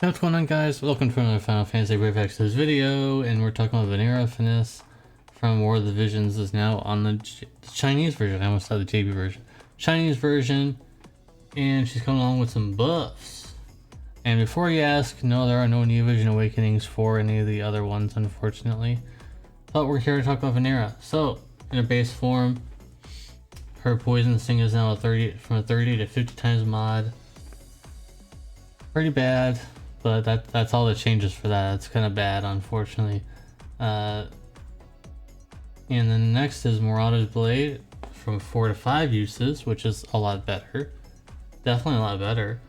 What's going on, guys? Welcome to another Final Fantasy Brave Exodus video, and we're talking about Vinera Finesse from War of the Visions is now on the Chinese version. I almost said the JB version. Chinese version, and she's coming along with some buffs. And before you ask, no, there are no New Vision Awakenings for any of the other ones, unfortunately. But we're here to talk about Vinera. So, in her base form, her poison sting is now from a 30 to 50 times mod. Pretty bad. But that's all the changes for that. It's kind of bad, unfortunately. And then next is Murata's Blade from 4 to 5 uses, which is a lot better. Definitely a lot better.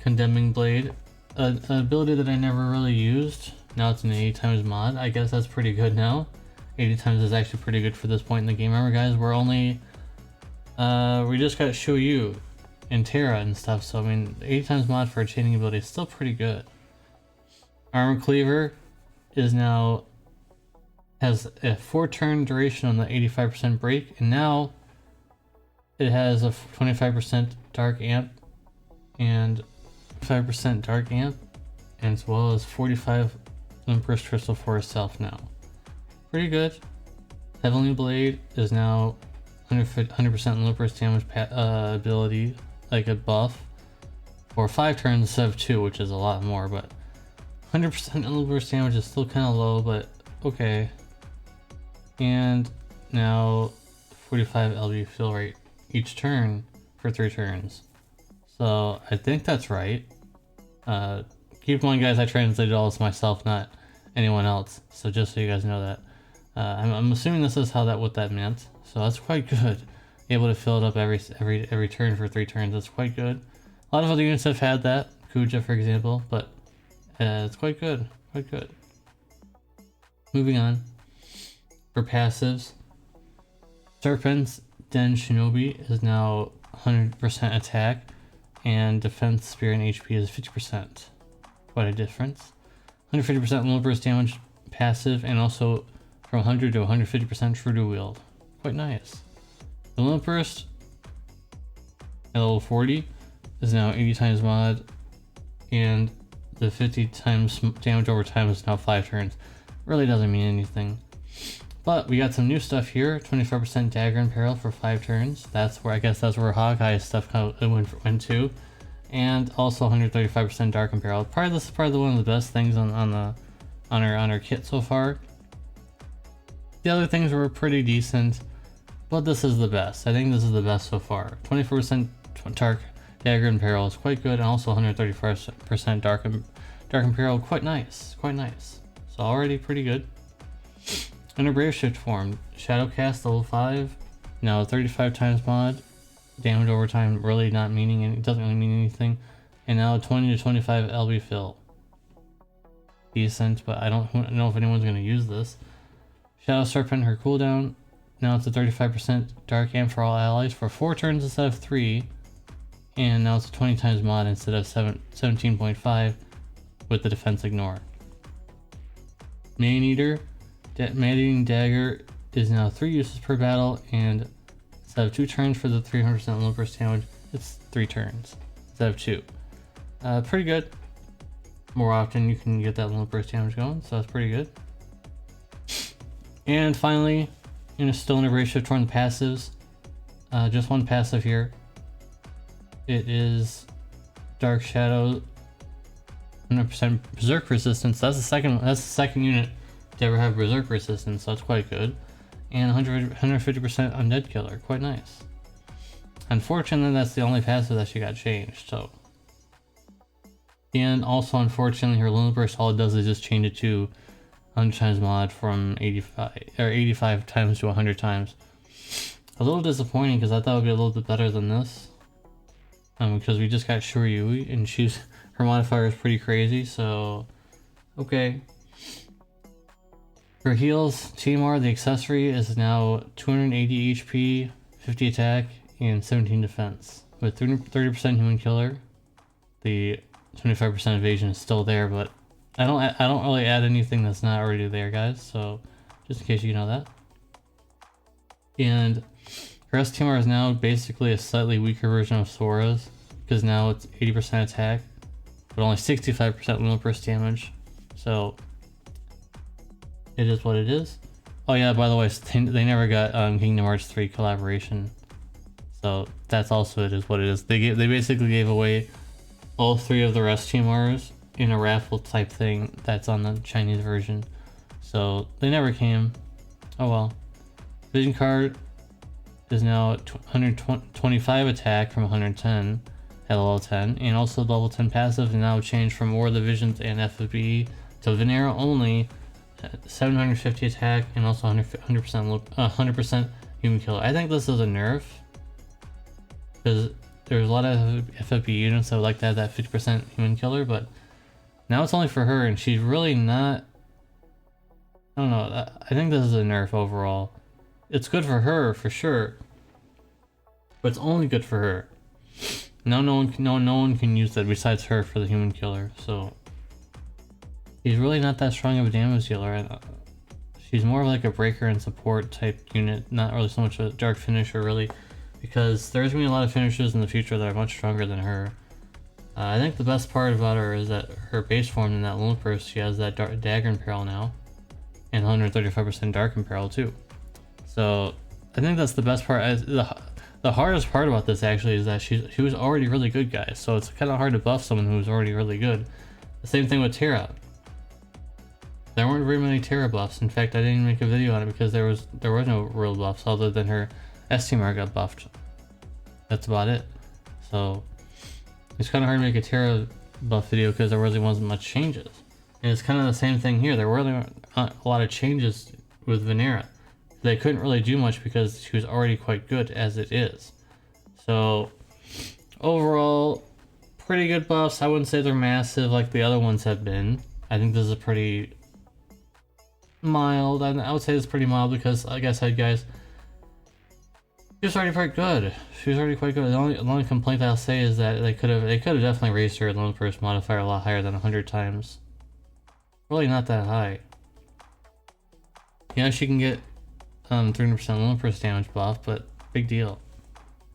Condemning Blade, an ability that I never really used. Now it's an 80 times mod. I guess that's pretty good now. 80 times is actually pretty good for this point in the game. Remember, guys, we're only we just got Shoyu and Terra and stuff, so I mean 80 times mod for a chaining ability is still pretty good. Armor Cleaver is now has a 4-turn duration on the 85% break, and now it has a 25% dark amp and 5% dark amp, and as well as 45 Empress Crystal for herself now. Pretty good. Heavenly Blade is now 100% Empress damage ability, like a buff, for 5 turns instead of 2, which is a lot more, but 100% Empress damage is still kind of low, but okay. And now 45 LB fill rate each turn for 3 turns. So I think that's right. Keep in mind, guys, I translated all this myself, not anyone else. So just so you guys know that. I'm assuming this is what that meant. So that's quite good. Able to fill it up every turn for 3 turns. That's quite good. A lot of other units have had that, Kuja for example, but it's quite good. Quite good. Moving on. For passives, Serpent's Den Shinobi is now 100% attack, and defense, spear, and HP is 50%. Quite a difference. 150% little burst damage passive, and also from 100 to 150% true to wield. Quite nice. The Limit Burst at level 40 is now 80 times mod, and the 50 times damage over time is now 5 turns. Really doesn't mean anything. But we got some new stuff here. 25% dagger and peril for 5 turns. That's where that's where Hawkeye's stuff went to. And also 135% dark and peril. This is probably one of the best things on our kit so far. The other things were pretty decent, but this is the best. I think this is the best so far. 24% dark dagger and peril is quite good, and also 135% dark and peril, quite nice, quite nice. So already pretty good. In a Brave Shift form, Shadowcast level 5, now 35 times mod, damage over time really not meaning it doesn't really mean anything, and now 20 to 25 LB fill. Decent, but I don't know if anyone's gonna use this. Shadow Serpent, her cooldown, now it's a 35% dark amp for all allies for 4 turns instead of 3, and now it's a 20 times mod instead of 17.5 with the defense ignore. Maneater, Man-Eating Dagger is now 3 uses per battle, and instead of 2 turns for the 300% low burst damage, it's 3 turns instead of 2. Pretty good. More often you can get that low burst damage going, so that's pretty good. And finally, still in a Brave Shift on the passives, just one passive here. It is Dark Shadow, 100% Berserk resistance. That's the second unit to ever have Berserk resistance, so that's quite good. And 150% Undead Killer, quite nice. Unfortunately, that's the only passive that she got changed. So, and also unfortunately, her Limit Burst, all it does is just change it to 100 times mod from 85 times to 100 times. A little disappointing because I thought it would be a little bit better than this. Because we just got Shoryu, and her modifier is pretty crazy, so okay. For heals, TMR, the accessory, is now 280 HP, 50 attack, and 17 defense. With 30% human killer, the 25% evasion is still there, but I don't really add anything that's not already there, guys, so just in case you know that. And her STMR is now basically a slightly weaker version of Sora's, because now it's 80% attack, but only 65% limit burst damage. So it is what it is. Oh yeah, by the way, they never got Kingdom Hearts 3 collaboration. So that's also it is what it is. They basically gave away all 3 of the rescue Mars in a raffle type thing that's on the Chinese version. So they never came. Oh well. Vision card is now 125 attack from 110 at level 10, and also the level 10 passive is now changed from War of the Visions and FFBE to Vinera only, 750 attack and also 100% human killer. I think this is a nerf because there's a lot of FFBE units that would like to have that 50% human killer, but now it's only for her, and she's really not. I don't know. I think this is a nerf overall. It's good for her for sure, but it's only good for her. Now no one can use that besides her for the human killer. So she's really not that strong of a damage dealer. She's more of like a breaker and support type unit, not really so much a dark finisher really, because there's gonna be a lot of finishers in the future that are much stronger than her. I think the best part about her is that her base form in that Lone Purse, she has that dagger imperil now, and 135% dark imperil too. So I think that's the best part. The hardest part about this actually is that she was already really good, guys. So it's kind of hard to buff someone who's already really good. The same thing with Terra. There weren't very many Terra buffs. In fact, I didn't make a video on it because there was no real buffs other than her STMR got buffed. That's about it. So it's kind of hard to make a Terra buff video because there really wasn't much changes. And it's kind of the same thing here. There really aren't a lot of changes with Vinera. They couldn't really do much because she was already quite good as it is. So overall, pretty good buffs. I wouldn't say they're massive like the other ones have been. I think this is pretty mild. I would say it's pretty mild because, like I said, guys, she was already quite good. She was already quite good. The only complaint I'll say is that they could have definitely raised her Lone Purse modifier a lot higher than 100 times. Really not that high. Yeah, she can get 300% Lone Purse damage buff, but big deal.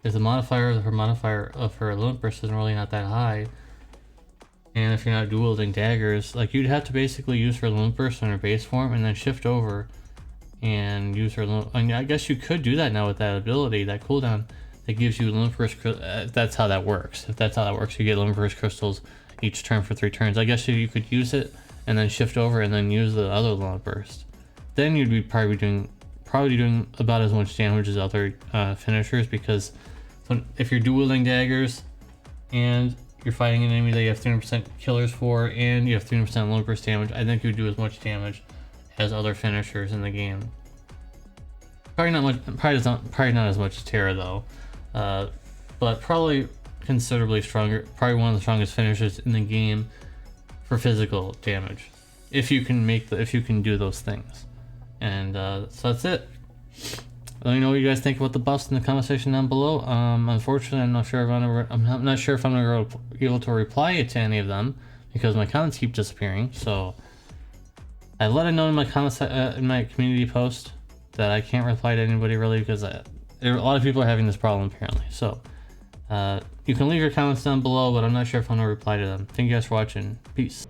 If the modifier of her Lone Purse isn't really not that high, and if you're not dual wielding daggers, like you'd have to basically use her Lone Purse in her base form and then shift over and use her Lone. I mean, I guess you could do that now with that ability, that cooldown that gives you Lone Purse. That's how that works. If that's how that works, you get Lone Purse crystals each turn for 3 turns. I guess you could use it and then shift over and then use the other Lone Burst. Then you'd be probably doing about as much damage as other finishers, because if you're dual wielding daggers and you're fighting an enemy that you have 300% killers for and you have 300% Lone Burst damage, I think you would do as much damage as other finishers in the game. Probably not much. Probably not as much as Terra though, but probably considerably stronger. Probably one of the strongest finishers in the game for physical damage, if you can do those things. And so that's it. Let me know what you guys think about the buffs in the comment section down below. Unfortunately, I'm not sure if I'm not sure if I'm gonna be able to reply to any of them because my comments keep disappearing. So I let it know in my comments in my community post that I can't reply to anybody really because a lot of people are having this problem apparently. So you can leave your comments down below, but I'm not sure if I'm gonna reply to them. Thank you guys for watching. Peace.